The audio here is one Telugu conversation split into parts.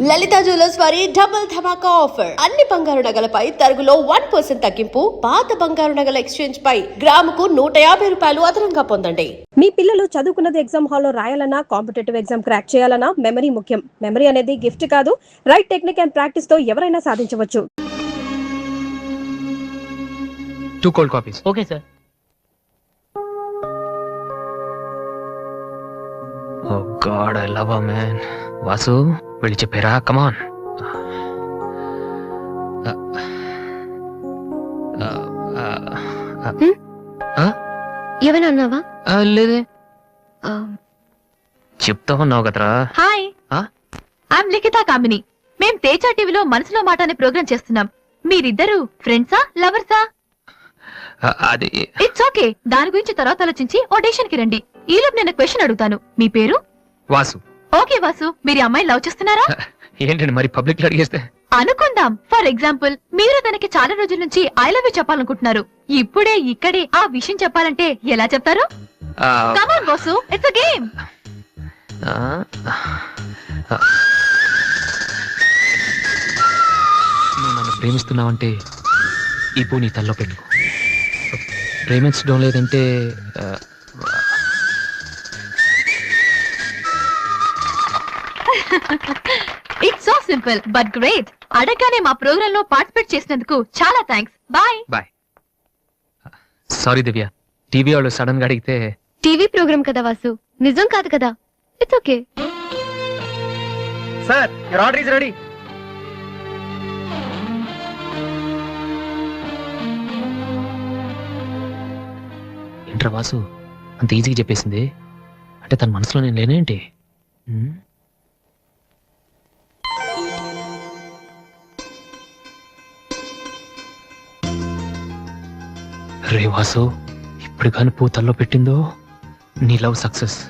లలిత జ్యువెలర్స్ వారి డబుల్ ధమాకా ఆఫర్. అన్ని బంగారు నగలపై తరుగులో 1% తగ్గింపు. పాత బంగారు నగల ఎక్స్చేంజ్ పై గ్రాముకు 150 రూపాయలు అదనంగా పొందండి. మీ పిల్లలు చదువుకున్నది ఎగ్జామ్ హాల్లో రాయాలన్నా, కాంపిటేటివ్ ఎగ్జామ్ క్రాక్ చేయాలన్నా మెమరీ ముఖ్యం. మెమరీ అనేది గిఫ్ట్ కాదు, రైట్ టెక్నిక్ అండ్ ప్రాక్టీస్ తో ఎవరైనా సాధించవచ్చు. 2 cold coffees. Okay sir. Oh God, I love her, man. Vasu వెళ్ళి చెప్పారా? కమాన్. ఏమైనా అన్నావా? లేదే, చెప్తా ఉన్నావు కదరా. హాయ్, ఐఎమ్ లిఖిత కామిని. మేం తేజ టీవీలో మనసులో మాట అనే ప్రోగ్రామ్ చేస్తున్నాం. మీరిద్దరు ఫ్రెండ్సా, లవర్సా? అది ఇట్స్ ఓకే, దాని గురించి తర్వాత ఆలోచించి ఆడిషన్ కి రండి. ఈలోపు నేను క్వశ్చన్ అడుగుతాను. మీ పేరు? వాసు. ఓకే వాసు, మీరు ఈ అమ్మాయి లవ్ చేస్తున్నారా? ఏంటండి మరి పబ్లిక్ లో అడిగేస్తే? అనుకుందాం, ఫర్ ఎగ్జాంపుల్ మీరు తనకి చాలా రోజుల నుంచి ఐ లవ్ యూ చెప్పాలనుకుంటున్నారు. ఇప్పుడే ఇక్కడే ఆ విషయం చెప్పాలంటే ఎలా చెప్తారు? Come on Vasu, it's a game. నువ్వు నన్ను ప్రేమిస్తున్నావంటే ఈ పూ నీ తల్లో పెట్టుకో. ప్రేమించడం లేదంటే it's so simple but great. అడగానే మా ప్రోగ్రామ్ లో పార్టిసిపేట్ చేసినందుకు చాలా thanks. Bye. Bye. Sorry Divya, TV వాళ్ళు సడన్ గా అడిగితే. టీవీ ప్రోగ్రామ్ కదా వాసు, నిజం కాదు కదా. It's okay. Sir, your order is ready. ఏంట్రా వాసు అంత ఈజీగా చెప్పేసింది? అంటే తన మనసులో నేను లేనేంటి? రే వాసు, ఇప్పుడు కాని పూతల్లో పెట్టిందో నీ లవ్ సక్సెస్.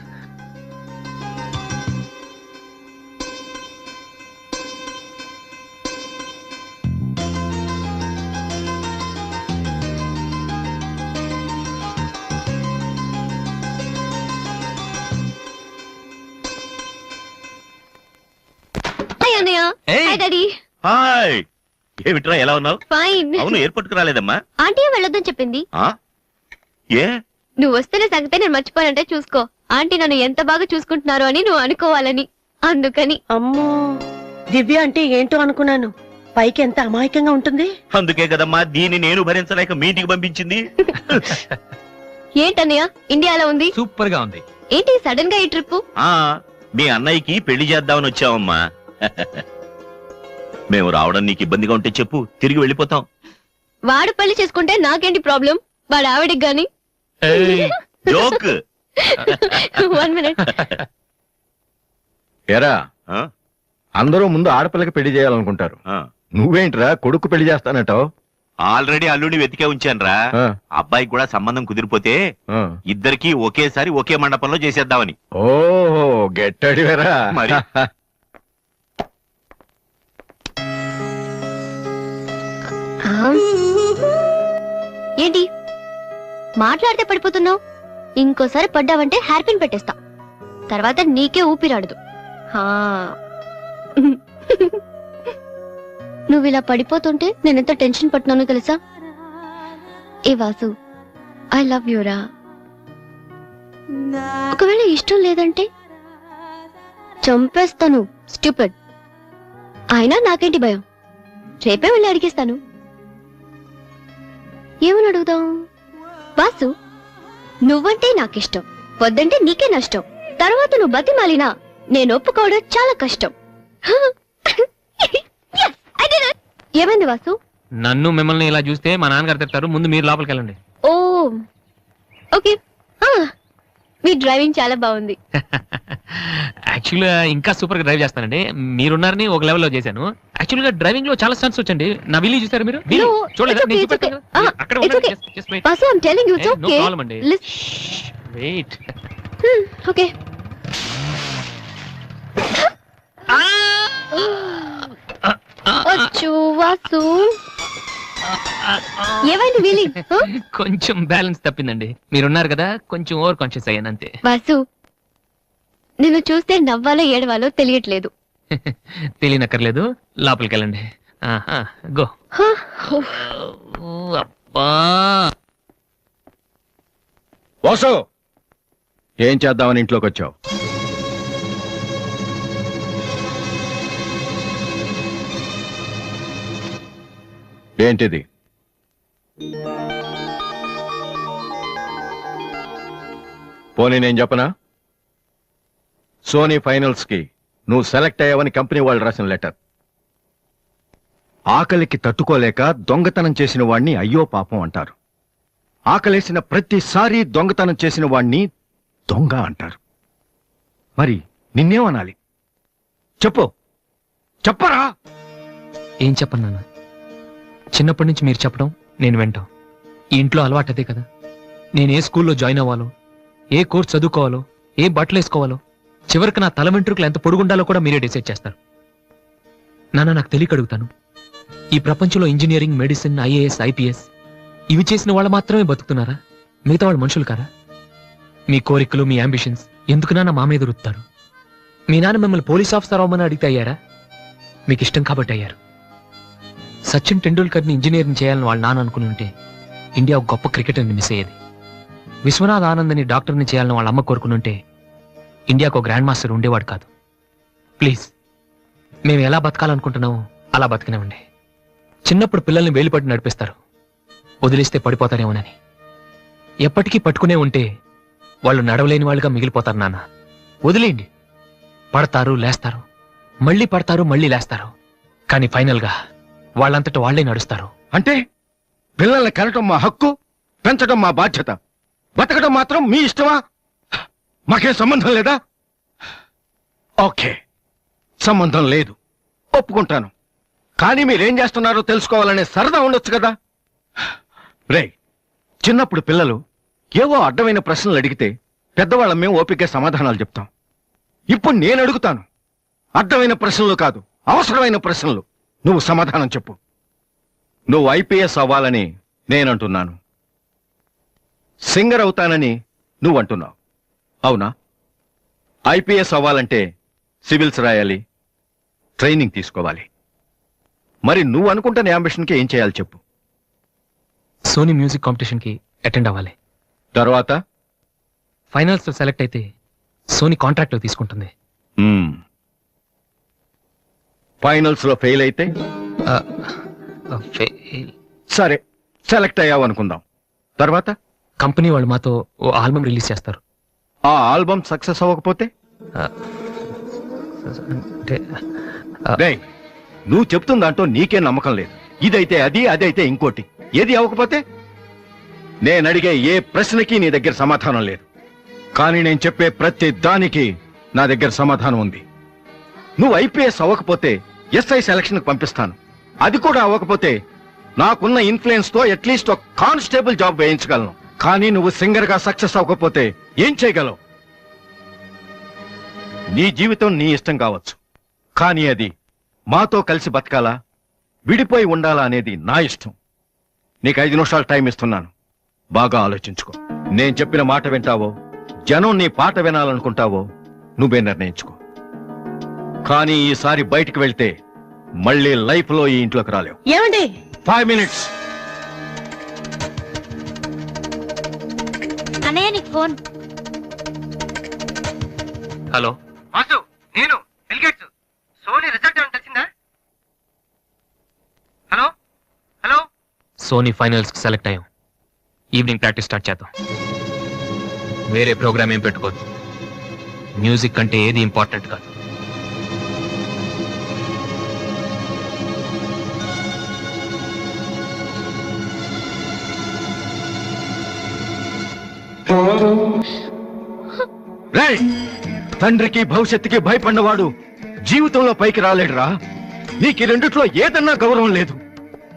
హాయ్, ఏమిట్రా ఎలా ఉన్నావు? ఫైన్. అవును, ఎయిర్పోర్ట్ కు రాలేదమ్మా? ఆంటీ వెళ్ళొద్దని చెప్పింది. ఏ నువ్వు వస్తేనే సంగతే నేను మర్చిపోయానంటే చూసుకో. ఆంటీ నన్ను ఎంత బాగా చూసుకుంటున్నారో అని నువ్వు అనుకోవాలని, అందుకని. అమ్మో, దివ్య అంటే ఏంటో అనుకున్నాను. పైకి ఎంత అమాయకంగా ఉంటుంది. అందుకే కదమ్మా దీన్ని నేను భరించలేక మీ ఇంటికి పంపించింది. ఏంటన్నయ్య ఇండియాలో ఉంది? సూపర్ గా ఉంది. ఏంటి సడన్ గా ఈ ట్రిప్? మీ అన్నయ్యకి పెళ్లి చేద్దామని వచ్చావమ్మా. మేము రావడం నీకు ఇబ్బందిగా ఉంటే చెప్పు, తిరిగి వెళ్ళిపోతాం. వాడు పెళ్లి చేసుకుంటే నాకేంటి ప్రాబ్లం? వాడు ఆవిడికి గాని. జోక్. 1 minute. ఎరా, అందరూ ముందు ఆడపిల్లకి పెళ్లి చేయాలనుకుంటారు. నువ్వేంట్రా కొడుకు పెళ్లి చేస్తానటావు? ఆల్రెడీ అల్లుడిని వెతికే ఉంచానురా. అబ్బాయికి కూడా సంబంధం కుదిరిపోతే ఇద్దరికి ఒకేసారి ఒకే మండపంలో చేసేద్దామని. ఓహో, గెట్టడివేరా మరి. ఏంటి మాట్లాడితే పడిపోతున్నావు? ఇంకోసారి పడ్డావంటే హెయిర్ పిన్ పెట్టేస్తా. తర్వాత నీకే ఊపిరాడదు. నువ్వు ఇలా పడిపోతుంటే నేనెంత టెన్షన్ పడుతున్నానో తెలుసా? ఏ వాసు, ఐ లవ్ యూరా. ఒకవేళ ఇష్టం లేదంటే చంపేస్తాను. స్టూపిడ్. అయినా నాకేంటి భయం, రేపే వెళ్ళి అడిగేస్తాను. ఏమని అడుగుదాం? వాసు, నువ్వంటే నాకిష్టం, వద్దంటే నీకే నష్టం. తర్వాత నువ్వు బతిమాలినా నేను ఒప్పుకోవడం చాలా కష్టం. ఏమైంది వాసు? నన్ను మిమ్మల్ని ఇలా చూస్తే మా నాన్నగారు తిడతారు. ముందు మీరు లోపలికి వెళ్ళండి. ఓ ఓకే. మీ డ్రైవింగ్ చాలా బాగుంది. యాక్చువల్గా ఇంకా సూపర్ గా డ్రైవ్ చేస్తానండి. మీరున్నారని ఒక లెవెల్లో చేశాను. యాక్చువల్ గా డ్రైవింగ్ లో చాలా స్టన్స్ వచ్చండి. నా విల్లు చూసారు మీరు? చూడలేదా? నేను చూపెట్టాను. అక్కడ ఉండండి. Just wait. Vasu, I'm telling you, it's No okay. problem అండి. Wait. Okay. అచ్చో వాసు, ఏమైంది వీలి? కొంచెం బ్యాలెన్స్ తప్పిందండి. మీరున్నారు కదా, కొంచెం ఓవర్ కాన్షియస్ అయ్యాను అంతే. వాసు, నిన్ను చూస్తే నవ్వాలో ఏడవాలో తెలియట్లేదు. తెలియనక్కర్లేదు, లోపలికి వెళ్ళండి. గో. అబ్బా, వాసు, ఏం చేద్దామని ఇంట్లోకి వచ్చావు? ఏంటిది? పోనీ నేను చెప్పనా? సోనీ ఫైనల్స్ కి నువ్వు సెలెక్ట్ అయ్యావని కంపెనీ వాళ్ళు రాసిన లెటర్. ఆకలికి తట్టుకోలేక దొంగతనం చేసిన వాణ్ణి అయ్యో పాపం అంటారు. ఆకలేసిన ప్రతిసారి దొంగతనం చేసిన వాణ్ణి దొంగ అంటారు. మరి నిన్నేమనాలి? చెప్పు, చెప్పరా? ఏం చెప్పను నాన్న. చిన్నప్పటి నుంచి మీరు చెప్పడం నేను వింటాం. ఈ ఇంట్లో అలవాటు అదే కదా. నేను ఏ స్కూల్లో జాయిన్ అవ్వాలో, ఏ కోర్స్ చదువుకోవాలో, ఏ బట్టలు వేసుకోవాలో, చివరికి నా తల వెంట్రుకలు ఎంత పొడుగుండాలో కూడా మీరే డిసైడ్ చేస్తారు. నాన్న, నాకు తెలియక అడుగుతాను, ఈ ప్రపంచంలో ఇంజనీరింగ్, మెడిసిన్, ఐఏఎస్, ఐపీఎస్ ఇవి చేసిన వాళ్ళు మాత్రమే బతుకుతున్నారా? మిగతా వాళ్ళు మనుషులు కారా? మీ కోరికలు, మీ అంబిషన్స్ ఎందుకు నాన్న మా మీద రుత్తారు? మీ నాన్న మిమ్మల్ని పోలీస్ ఆఫీసర్ అవ్వమని అడిగితే అయ్యారా? మీకు ఇష్టం కాబట్టి అయ్యారు. సచిన్ టెండూల్కర్ని ఇంజనీరింగ్ చేయాలని వాళ్ళ నాన్న అనుకుని ఉంటే ఇండియా ఒక గొప్ప క్రికెటర్ని మిస్ అయ్యేది. విశ్వనాథ్ ఆనంద్ని డాక్టర్ని చేయాలని వాళ్ళ అమ్మ కోరుకుని ఉంటే ఇండియాకు ఒక గ్రాండ్ మాస్టర్ ఉండేవాడు కాదు. ప్లీజ్, మేము ఎలా బతకాలనుకుంటున్నామో అలా బతికినామండి. చిన్నప్పుడు పిల్లల్ని వేలిపట్టి నడిపిస్తారు, వదిలిస్తే పడిపోతారేమోనని. ఎప్పటికీ పట్టుకునే ఉంటే వాళ్ళు నడవలేని వాళ్ళుగా మిగిలిపోతారు నాన్న. వదిలేయండి. పడతారు, లేస్తారు, మళ్ళీ పడతారు, మళ్ళీ లేస్తారు. కానీ ఫైనల్గా వాళ్ళంతట వాళ్లే నడుస్తారు. అంటే పిల్లల్ని కనటం మా హక్కు, పెంచడం మా బాధ్యత, బతకడం మాత్రం మీ ఇష్టమా? మాకేం సంబంధం లేదా? ఓకే, సంబంధం లేదు, ఒప్పుకుంటాను. కానీ మీరేం చేస్తున్నారో తెలుసుకోవాలనే సరదా ఉండొచ్చు కదా. రే, చిన్నప్పుడు పిల్లలు ఏవో అడ్డమైన ప్రశ్నలు అడిగితే పెద్దవాళ్ళం మేము ఓపిక సమాధానాలు చెప్తాం. ఇప్పుడు నేను అడుగుతాను, అడ్డమైన ప్రశ్నలు కాదు, అవసరమైన ప్రశ్నలు. నువ్వు సమాధానం చెప్పు. నువ్వు ఐపీఎస్ అవ్వాలని నేనంటున్నాను, సింగర్ అవుతానని నువ్వంటున్నావు, అవునా? ఐపీఎస్ అవ్వాలంటే సివిల్స్ రాయాలి, ట్రైనింగ్ తీసుకోవాలి. మరి నువ్వు అనుకుంటున్న అంబిషన్కి ఏం చేయాలి చెప్పు. సోనీ మ్యూజిక్ కాంపిటీషన్కి అటెండ్ అవ్వాలి. తర్వాత ఫైనల్స్ లో సెలెక్ట్ అయితే సోనీ కాంట్రాక్ట్ లో తీసుకుంటుంది. ఫైనల్స్ లో ఫెయిల్ అయితే సరే, సెలెక్ట్ అయ్యావు అనుకుందాం. తర్వాత కంపెనీ వాళ్ళు మాతో ఓ ఆల్బమ్ రిలీజ్ చేస్తారు. ఆ ఆల్బమ్ సక్సెస్ అవ్వకపోతే అంటే రేయ్, నువ్వు చెప్తున్న దాంట్లో నీకే నమ్మకం లేదు. ఇదైతే అది, అదైతే ఇంకోటి. ఏది అవ్వకపోతే? నేను అడిగే ఏ ప్రశ్నకి నీ దగ్గర సమాధానం లేదు. కానీ నేను చెప్పే ప్రతి దానికి నా దగ్గర సమాధానం ఉంది. నువ్వు ఐపీఎస్ అవ్వకపోతే ఎస్ఐ సెలక్షన్ పంపిస్తాను. అది కూడా అవ్వకపోతే నాకున్న ఇన్ఫ్లుయెన్స్ తో అట్లీస్ట్ ఒక కానిస్టేబుల్ జాబ్ వేయించగలను. కానీ నువ్వు సింగర్ గా సక్సెస్ అవ్వకపోతే ఏం చేయగలవు? నీ జీవితం నీ ఇష్టం కావచ్చు, కానీ అది మాతో కలిసి బతకాలా, విడిపోయి ఉండాలా అనేది నా ఇష్టం. నీకు 5 నిమిషాలు టైం ఇస్తున్నాను, బాగా ఆలోచించుకో. నేను చెప్పిన మాట వింటావో, జనం నీ పాట వినాలనుకుంటావో నువ్వే నిర్ణయించుకో. కానీ ఈసారి బయటికి వెళ్తే మళ్ళీ లైఫ్ లో ఈ ఇంట్లోకి రాలేవు. ఏమండి? 5 మినిట్స్. అన్నయ్య, నీకు ఫోన్. హలో వాసు, నేను బిల్గేట్స్. సోనీ రిజల్ట్ ఏమైనా తెలిసిందా? Hello hello. సోనీ ఫైనల్స్ కి సెలెక్ట్ అయ్యాం. ఈవినింగ్ ప్రాక్టీస్ స్టార్ట్ చేద్దాం. వేరే ప్రోగ్రామ్ ఏం పెట్టుకోవద్దు. మ్యూజిక్ అంటే ఏది ఇంపార్టెంట్ కాదు. రేయ్, తండ్రికి భవిష్యత్తుకి భయపడినవాడు జీవితంలో పైకి రాలేడురా. నీకు ఈ రెండిట్లో ఏదన్నా గౌరవం లేదు.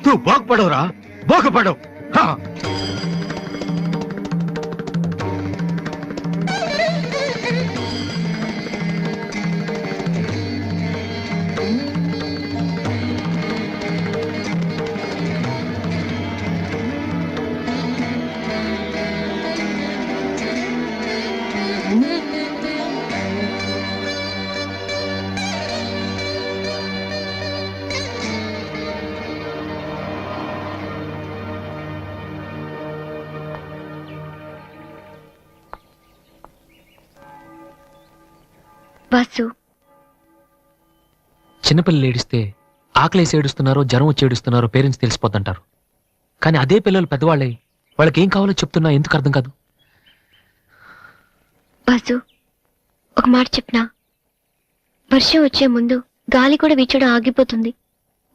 నువ్వు బాగుపడవురా, బాగుపడవు. వాసు, చిన్నపిల్లలు ఏడిస్తే ఆకలేసి ఏడుస్తున్నారో జ్వరం వచ్చి ఏడుస్తున్నారో పేరెంట్స్ తెలిసిపోతుంటారు. కానీ అదే పిల్లలు పెద్దవాళ్ళే వాళ్ళకి ఏం కావాలో చెప్తున్నా ఎందుకు అర్థం కాదు? వాసు, ఒక మాట చెప్పనా? వర్షం వచ్చే ముందు గాలి కూడా వీచడం ఆగిపోతుంది.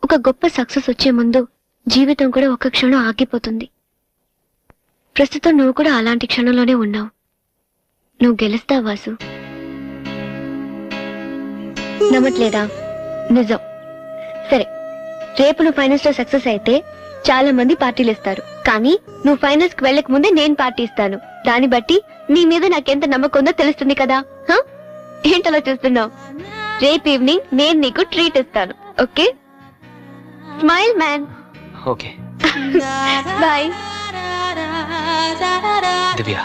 ఒక గొప్ప సక్సెస్ వచ్చే ముందు జీవితం కూడా ఒక్క క్షణం ఆగిపోతుంది. ప్రస్తుతం నువ్వు కూడా అలాంటి క్షణంలోనే ఉన్నావు. నువ్వు గెలుస్తావు వాసు. నమ్మట్లేదా? నిజం. సరే, రేపు నువ్వు ఫైనల్స్ లో సక్సెస్ అయితే చాలా మంది పార్టీలు ఇస్తారు. కానీ నువ్వు ఫైనల్స్ కి వెళ్ళక ముందే నేను పార్టీ ఇస్తాను. దాన్ని బట్టి నీ మీద నాకెంత నమ్మకం ఉందో తెలుస్తుంది కదా. ఏంటలా చూస్తున్నావు? రేపు ఈవినింగ్ నేను నీకు ట్రీట్ ఇస్తాను. Okay? Smile man. Okay bye. Divya,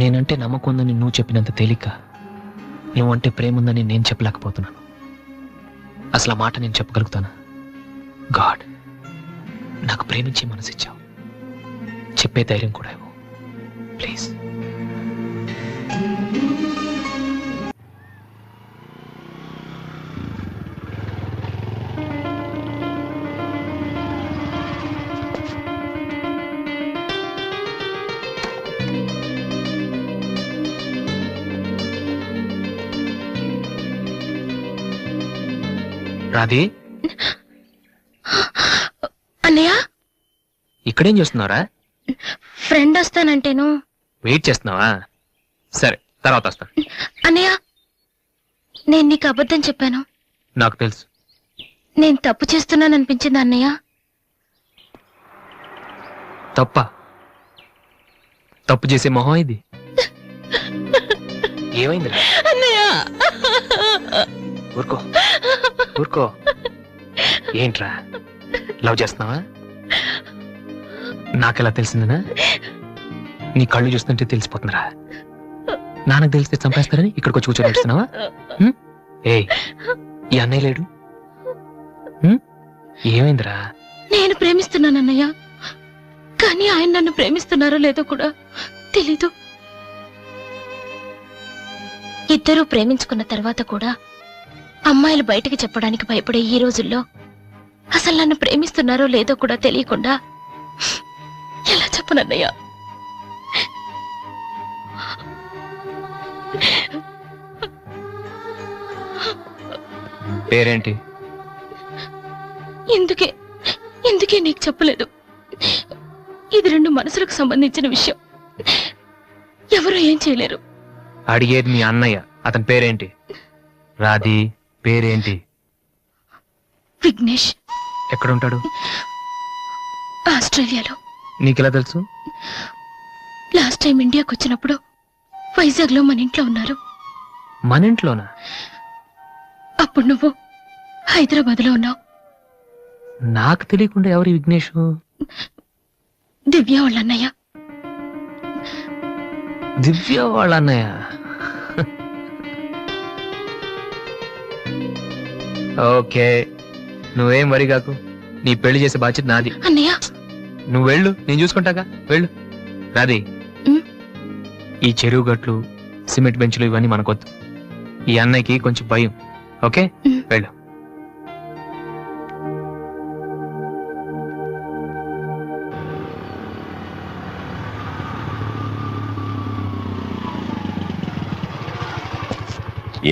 నేనంటే నమ్మకం ఉందని నువ్వు చెప్పినంత తేలిక నువ్వంటే ప్రేమ ఉందని నేను చెప్పలేకపోతున్నాను. అసలు ఆ మాట నేను చెప్పగలుగుతానా? గాడ్, నాకు ప్రేమించే మనసిచ్చావు. చెప్పే ధైర్యం కూడా ఇవ్వు ప్లీజ్. రాధి, అన్నయ్య, ఇక్కడేం చేస్తున్నావురా? ఫ్రెండ్ వస్తానంటేను. వెయిట్ చేస్తున్నావా? సరే, తర్వాత వస్తా. అన్నయ్య, నేను నీకు అబద్ధం చెప్పాను. నాకు తెలుసు. నేను తప్పు చేస్తున్నాను అనిపించింది అన్నయ్య. తప్ప? తప్పు చేసే మొహం ఇది. ఏమైందిరా? అన్నయ్య, ఊరుకో ఊరుకో. ఏంట్రా, లవ్ చేస్తున్నావా? నాకెలా తెలిసిందనా? నీ కళ్ళు చూస్తుంటే తెలిసిపోతుందిరా. నాన్నకు తెలిస్తే చంపేస్తారని ఇక్కడికి వచ్చి కూర్చొని ఏడుస్తున్నావా? ఏ, ఈ అన్నయ్య లేడు? ఏమైందిరా? నేను ప్రేమిస్తున్నాను అన్నయ్య. కానీ ఆయన నన్ను ప్రేమిస్తున్నారో లేదో కూడా తెలీదు. ఇద్దరూ ప్రేమించుకున్న తర్వాత కూడా అమ్మాయిలు బయటికి చెప్పడానికి భయపడే ఈ రోజుల్లో అసలు నన్ను ప్రేమిస్తున్నారో లేదో కూడా తెలియకుండా ఎలా చెప్పనన్నయ్య? పేరేంటి? ఎందుకే నీకు చెప్పలేదు. ఇది రెండు మనసులకు సంబంధించిన విషయం. ఎవరు ఏం చేయలేరు. అడిగేది మీ అన్నయ్య. అతని పేరేంటి? రాధి పేరేంటి? విఘ్నేష్. ఎక్కడుంటాడు? ఆస్ట్రేలియాలో. నీకెలా తెలుసు? లాస్ట్ టైం ఇండియాకి వచ్చినప్పుడు వైజాగ్ లో మన ఇంట్లో ఉన్నారు. మన ఇంట్లోనా? అప్పుడు నువ్వు హైదరాబాద్ లో ఉన్నావు. నాకు తెలియకుండా ఎవరి విఘ్నేష్? దివ్య వాళ్ళ అన్నయ్య. దివ్య వాళ్ళ అన్నయ్య. ఓకే, నువ్వేం వరి కాకు. నీ పెళ్లి చేసే బాధ్యత నాది. అన్నయ్య, నువ్వు వెళ్ళు, నేను చూసుకుంటాగా. వెళ్ళు. రాధి, ఈ చెరువు గట్లు, సిమెంట్ బెంచ్లు ఇవన్నీ మనకొద్దు. ఈ అన్నయ్యకి కొంచెం భయం. ఓకే, వెళ్ళు.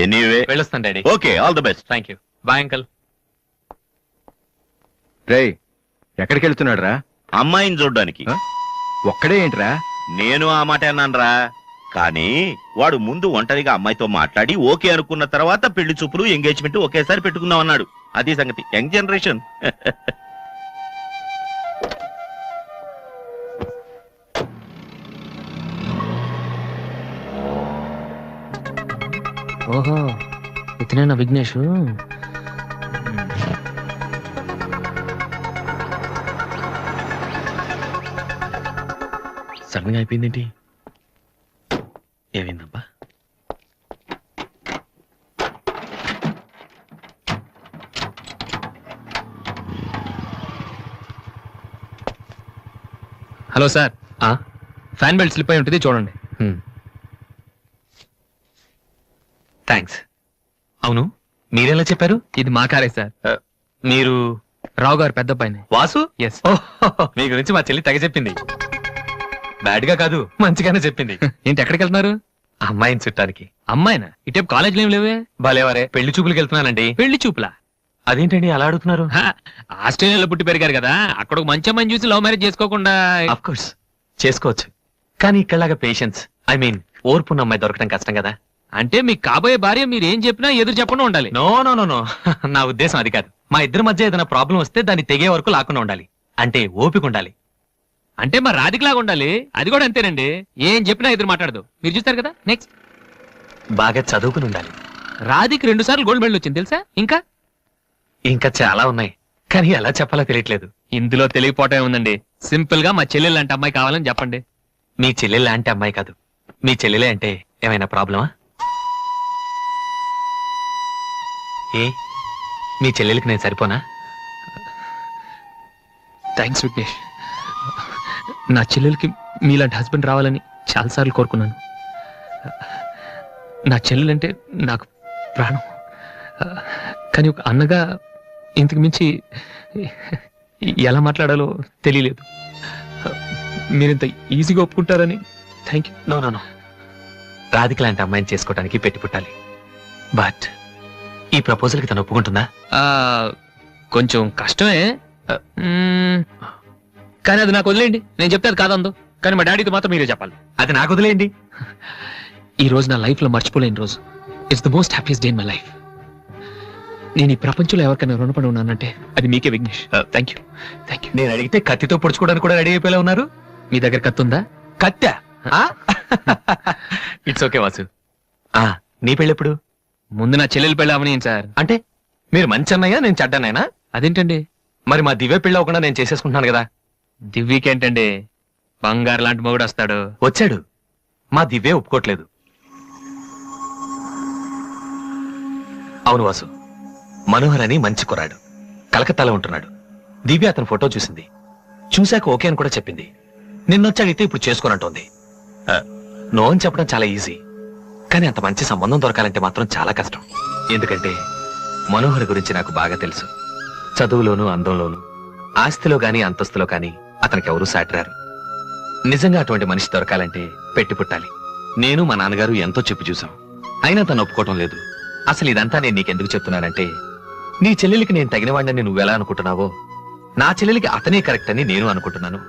ఎనీవే, వెళ్ళొస్తాను daddy. Okay, all the best. Thank you. Bye uncle. రేయ్, ఎక్కడికి వెళ్తున్నాడు రా? అమ్మాయిని చూడ్డానికి. ఒక్కడే ఏంట్రా? నేను ఆ మాట అన్నానురా. కానీ వాడు ముందు ఒంటరిగా అమ్మాయితో మాట్లాడి ఓకే అనుకున్న తర్వాత పెళ్లి చూపులు, ఎంగేజ్మెంట్ ఒకేసారి పెట్టుకుందాం అన్నాడు. అది సంగతి. Young generation. ఓహో, ఇతనేనా విఘ్నేష్? సడన్ గా అయిపోయిందేంటి? ఏమైందబ్బా? Hello sir, fan belt slip అయి ఉంటుంది, చూడండి. థ్యాంక్స్. అవును, మీరెలా చెప్పారు? ఇది మా కారే సార్. మీరు రావు గారు పెద్ద పైన. వాసు? ఎస్. మీ గురించి మా చెల్లి తెగ చెప్పింది. బ్యాడ్ గా కాదు, మంచిగానే చెప్పింది. ఏంటి ఎక్కడికి వెళ్తున్నారు? అమ్మాయిని చుట్టానికి. అమ్మాయినా? ఇటేపు కాలేజీలో ఏం లేవే. భలేవారే, పెళ్లి చూపులకు వెళ్తున్నానండి. పెళ్లి చూపులా? అదేంటండి అలా అడుగుతున్నారు? ఆస్ట్రేలియాలో పుట్టి పెరిగారు కదా, అక్కడ ఒక మంచి అమ్మాయిని చూసి లవ్ మ్యారేజ్ చేసుకోకుండా. అఫ్ కోర్స్ చేసుకోవచ్చు, కానీ ఇక్కడలాగా పేషెన్స్, ఐ మీన్ ఓర్పున్న అమ్మాయి దొరకడం కష్టం కదా. అంటే మీకు కాబోయే భార్య మీరు ఏం చెప్పినా ఎదురు చెప్పకుండా ఉండాలి. నో నో నో నో, నా ఉద్దేశం అది కాదు. మా ఇద్దరి మధ్య ఏదైనా ప్రాబ్లం వస్తే దాన్ని తెగే వరకు లాకుండా ఉండాలి. అంటే ఓపిక ఉండాలి. అంటే మా రాధికలాగా ఉండాలి. అది కూడా అంతేనండి, ఏం చెప్పినా ఎదురు మాట్లాడదు. మీరు చూస్తారు కదా. నెక్స్ట్, బాగా చదువుకుని ఉండాలి. రాధికి 2 సార్లు గోల్డ్ మెడల్ వచ్చింది తెలుసా? ఇంకా చాలా ఉన్నాయి, కానీ ఎలా చెప్పాలో తెలియట్లేదు. ఇందులో తెలియపోవటం ఉందండి. సింపుల్ గా మా చెల్లెలు లాంటి అమ్మాయి కావాలని చెప్పండి. మీ చెల్లెలు లాంటి అమ్మాయి కాదు, మీ చెల్లెలే అంటే ఏమైనా ప్రాబ్లమా? ఏ మీ చెల్లెలకి నేను సరిపోనా? థ్యాంక్స్ విఘ్నేష్. నా చెల్లెలకి మీలాంటి హస్బెండ్ రావాలని చాలాసార్లు కోరుకున్నాను. నా చెల్లెలంటే నాకు ప్రాణం. కానీ ఒక అన్నగా ఇంతకు మించి ఎలా మాట్లాడాలో తెలియలేదు. మీరింత ఈజీగా ఒప్పుకుంటారని thank you. No no no, Radhika లాంటి అమ్మాయిని చేసుకోవడానికి పెట్టి పుట్టాలి. బట్ ఈ ప్రపోజల్కి తను ఒప్పుకుంటుందా? కొంచెం కష్టమే, కానీ అది నాకు వదిలేయండి. నేను చెప్తే అది కాదందు, కానీ మా డాడీతో మాత్రం మీరే చెప్పాలి. అది నాకు వదిలేయండి. ఈ రోజు నా లైఫ్ లో మర్చిపోలేని రోజు. It's the most happiest day in my life. నేను ఈ ప్రపంచంలో ఎవరికైనా రుణపడి ఉన్నానంటే అది మీకే Vignesh. Thank you. Thank you. నేను అడిగితే కత్తితో పొడుచుకోవడానికి కూడా రెడీ అయిపోయేలా ఉన్నారు. మీ దగ్గర కత్తి ఉందా? కత్తా? It's okay Vasu. నీ పెళ్ళెప్పుడు? ముందు నా చెల్లెలు పెళ్ళి అవని సార్. అంటే మీరు మంచి అన్నయ్యా, నేను చెడ్డన్నయ్యనా? అదేంటండి? మరి మా దివ్య పెళ్ళి అవ్వకుండా నేను చేసేసుకుంటున్నాను కదా. దివ్యకేంటండి, బంగారు లాంటి మొగుడు వస్తాడు. వచ్చాడు, మా దివ్య ఒప్పుకోట్లేదు. అవును వాసు, మనోహర్ అని మంచి కుర్రాడు, కలకత్తాలో ఉంటున్నాడు. దివ్య అతని ఫోటో చూసింది, చూశాక ఓకే అని కూడా చెప్పింది. నిన్నొచ్చాడితే ఇప్పుడు చేసుకోనంటోంది. నో అని చెప్పడం చాలా ఈజీ, కానీ అంత మంచి సంబంధం దొరకాలంటే మాత్రం చాలా కష్టం. ఎందుకంటే మనోహర్ గురించి నాకు బాగా తెలుసు. చదువులోను, అందంలోను, ఆస్తిలో గాని అంతస్తులో కానీ అతనికి ఎవరూ సాటిరారు. నిజంగా అటువంటి మనిషి దొరకాలంటే పెట్టి పుట్టాలి. నేను మా నాన్నగారు ఎంతో చెప్పి చూసాం, అయినా తను ఒప్పుకోవటం లేదు. అసలు ఇదంతా నేను నీకెందుకు చెప్తున్నానంటే, నీ చెల్లెలికి నేను తగినవాడిని నువ్వెలా అనుకుంటున్నావో, నా చెల్లెలికి అతనే కరెక్ట్ అని నేను అనుకుంటున్నాను.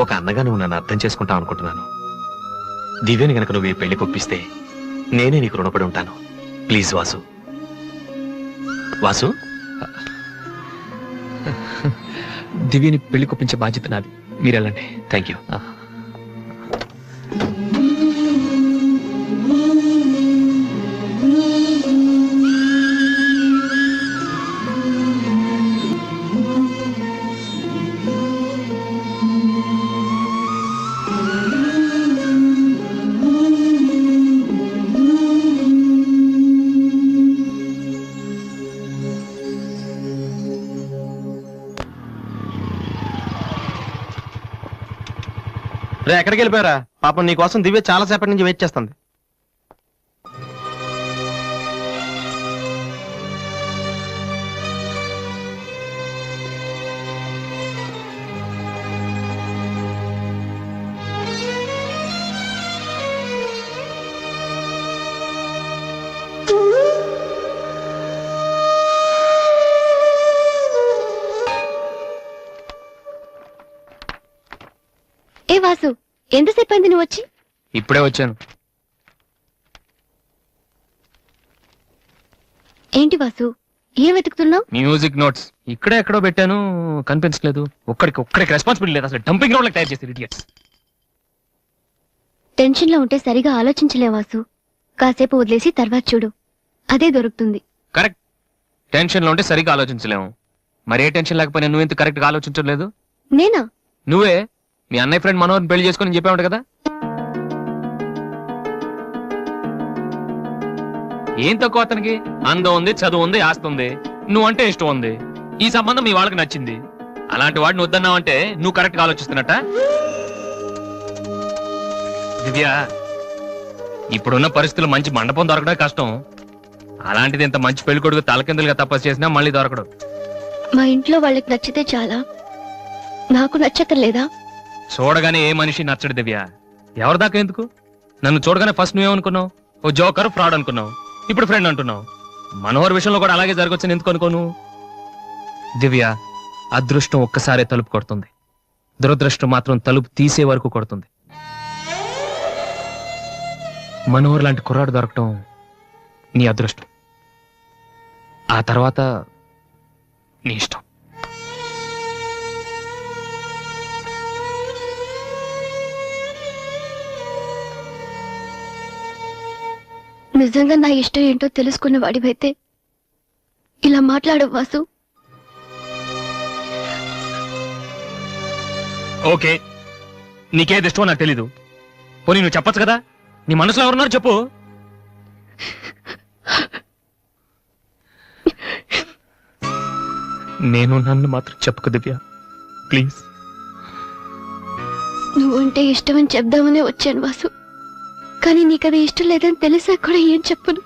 ఒక అన్నగా నువ్వు నన్ను అర్థం చేసుకుంటావు అనుకుంటున్నాను. దివ్యని గనక నువ్వు ఈ పెళ్లి కొప్పిస్తే నేనే నీకు రుణపడి ఉంటాను. ప్లీజ్ వాసు. వాసు, దివ్యని పెళ్లి కొప్పించే బాధ్యత నాది. మీరు వెళ్ళండి. Thank you. రే, ఎక్కడికి వెళ్ళిపోయారా? పాపం నీకోసం దివ్య చాలా సేపటి నుంచి వెయిట్ చేస్తుంది. ఏ వాసు, ఎంతసేపు అయింది నువ్వు వచ్చి? ఇప్పుడే వచ్చాను. ఏంటి వాసు, ఏం వెతుకుతున్నావు? మ్యూజిక్ నోట్స్ ఇక్కడే ఎక్కడో పెట్టాను, కనిపించలేదు. ఒక్కడికి రెస్పాన్సిబిలిటీ లేదు. అసలు డంపింగ్ గ్రౌండ్ తయారు చేసి ఇడియట్స్. టెన్షన్ లో ఉంటే సరిగా ఆలోచించలే వాసు. కాసేపు వదిలేసి తర్వాత చూడు, అదే దొరుకుతుంది. కరెక్ట్. టెన్షన్ లో ఉంటే సరిగ్గా ఆలోచించలేము. మరే టెన్షన్ లేకపోయినా నువ్వెంత కరెక్ట్ గా ఆలోచించలేదు? నేనా? నువ్వే మీ అన్నయ్య ఫ్రెండ్ మనోహర్ని పెళ్లి చేసుకుని చెప్పావు కదా. ఏం తక్కువ అతనికి? అందం ఉంది, చదువు ఉంది, ఆస్తి ఉంది, నువ్వంటే ఇష్టం ఉంది. ఈ సంబంధం మీ వాళ్ళకి నచ్చింది. అలాంటి వాడిని వద్దన్నావంటే నువ్వు కరెక్ట్ గా ఆలోచిస్తున్నట్ట. దివ్య, ఇప్పుడున్న పరిస్థితుల్లో మంచి మండపం దొరకడం కష్టం. అలాంటిది ఇంత మంచి పెళ్లి కొడుకు తలకిందులుగా తపస్సు చేసినా మళ్ళీ దొరకడు. మా ఇంట్లో వాళ్ళకి నచ్చితే చాలా, నాకు నచ్చక్కర్లేదా? చూడగానే ఏ మనిషి నచ్చడు దివ్య. ఎవరి దాకా ఎందుకు? నన్ను చూడగానే ఫస్ట్ నువ్వేమనుకున్నావు? ఓ జోకర్, ఫ్రాడ్ అనుకున్నావు. ఇప్పుడు ఫ్రెండ్ అంటున్నావు. మనోహర్ విషయంలో కూడా అలాగే జరగొచ్చని ఎందుకు అనుకోను? దివ్య, అదృష్టం ఒక్కసారే తలుపు కొడుతుంది, దురదృష్టం మాత్రం తలుపు తీసే వరకు కొడుతుంది. మనోహర్ లాంటి కుర్రాడు దొరకటం నీ అదృష్టం. ఆ తర్వాత నీ ఇష్టం. నిజంగా నా ఇష్టం ఏంటో తెలుసుకున్న వాడివైతే ఇలా మాట్లాడవు వాసు. ఓకే, నీకేది ఇష్టమో నాకు తెలీదు. పోనీ నువ్వు చెప్పొచ్చు కదా, నీ మనసులో ఎవరున్నారు చెప్పు. నేను నన్ను మాత్రం చెప్పుకో దివ్య, ప్లీజ్. నువ్వంటే ఇష్టమని చెప్దామనే వచ్చాను వాసు, కానీ నీకది ఇష్టం లేదని తెలిసా కూడా ఏం చెప్పను.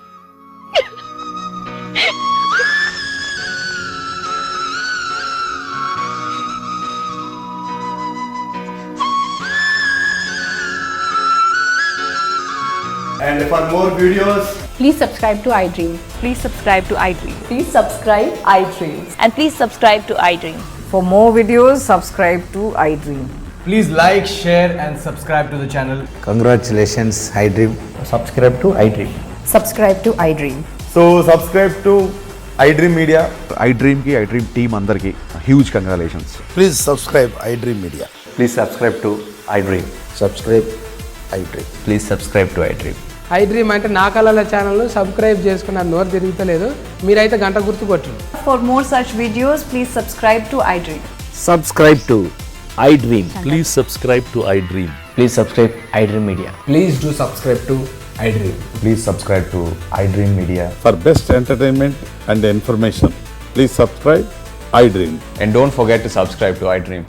And for more videos, Please subscribe to iDream. Please subscribe to iDream. Please subscribe iDreams. And please subscribe to iDream. For more videos, subscribe to iDream. please like, share and subscribe to the channel. Congratulations, iDream. Subscribe to iDream. Subscribe to iDream. So subscribe to iDream Media. iDream ki iDream team andarki huge congratulations. Please subscribe I dream media. Please subscribe to iDream. Subscribe I dream. Please subscribe to iDream. iDream అంటే నా కళల ఛానల్ సబ్స్క్రైబ్ చేసుకున్న నోరు తిరుగుతలేదు. మీరైతే గంట గుర్తు కొట్టండి. For more such videos, please subscribe to iDream. Subscribe to iDream. Please subscribe to iDream. Please subscribe iDream Media. Please do subscribe to iDream. Please subscribe to iDream Media. For best entertainment and information please subscribe I dream. And don't forget to subscribe to iDream.